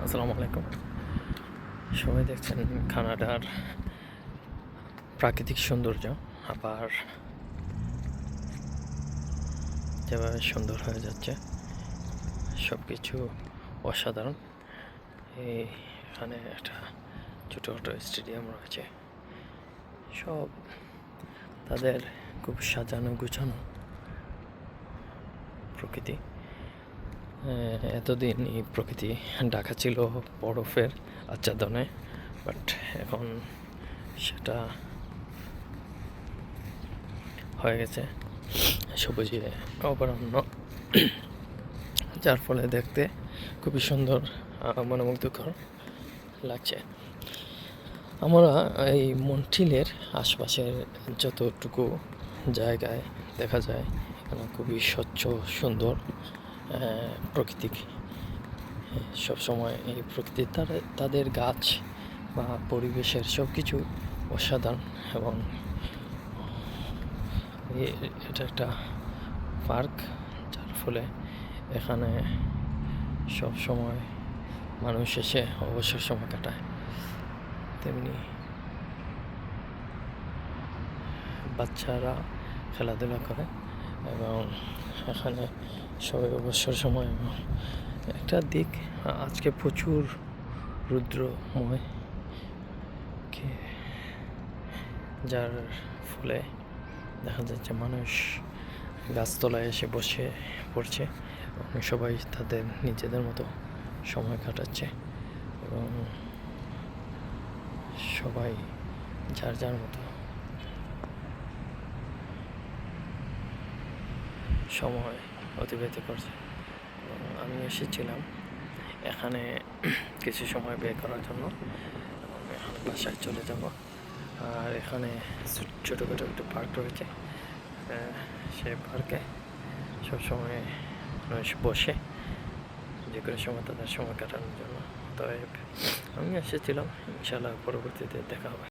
আসসালামু আলাইকুম। সবাই দেখছেন কানাডার প্রাকৃতিক সৌন্দর্য, আবার যেভাবে সুন্দর হয়ে যাচ্ছে, সব কিছু অসাধারণ। এখানে একটা ছোটো ছোটো স্টেডিয়াম রয়েছে, সব তাদের খুব সাজানো গুছানো প্রকৃতি। এতদিন এই প্রকৃতি ঢাকা ছিল বরফের আচ্ছাদনে, বাট এখন সেটা হয়ে গেছে সবুজে অভয়ারণ্য, যার ফলে দেখতে খুবই সুন্দর, মনোমুগ্ধকর লাগছে। আমরা এই মন্ট্রিলের আশপাশের যতটুকু জায়গায় দেখা যায় খুবই স্বচ্ছ সুন্দর প্রকৃতিক। সবসময় এই প্রকৃতির তাদের গাছ বা পরিবেশের সব কিছু অসাধারণ, এবং এটা একটা পার্ক, যার ফলে এখানে সব সময় মানুষ এসে অবসর সময় কাটায়। তেমনি বাচ্চারা খেলাধুলা করে, এবং এখানে সবাই অবসর সময়। একটা দিক, আজকে প্রচুর রুদ্রময়, যার ফলে দেখা যাচ্ছে মানুষ গাছতলায় এসে বসে পড়ছে, এবং সবাই তাদের নিজেদের মতো সময় কাটাচ্ছে, এবং সবাই যার যার মতো সময় অতিবাহিত করছে। আমি এসেছিলাম এখানে কিছু সময় ব্যয় করার জন্য, এবং এখন বাসায় চলে যাব। আর এখানে ছোটোখাটো একটা পার্ক রয়েছে, সেই পার্কে সবসময় মানুষ বসে যে কোনো সময় তাদের সময় কাটানোর জন্য। তবে আমি এসেছিলাম, ইনশাআল্লাহ পরবর্তীতে দেখা হবে।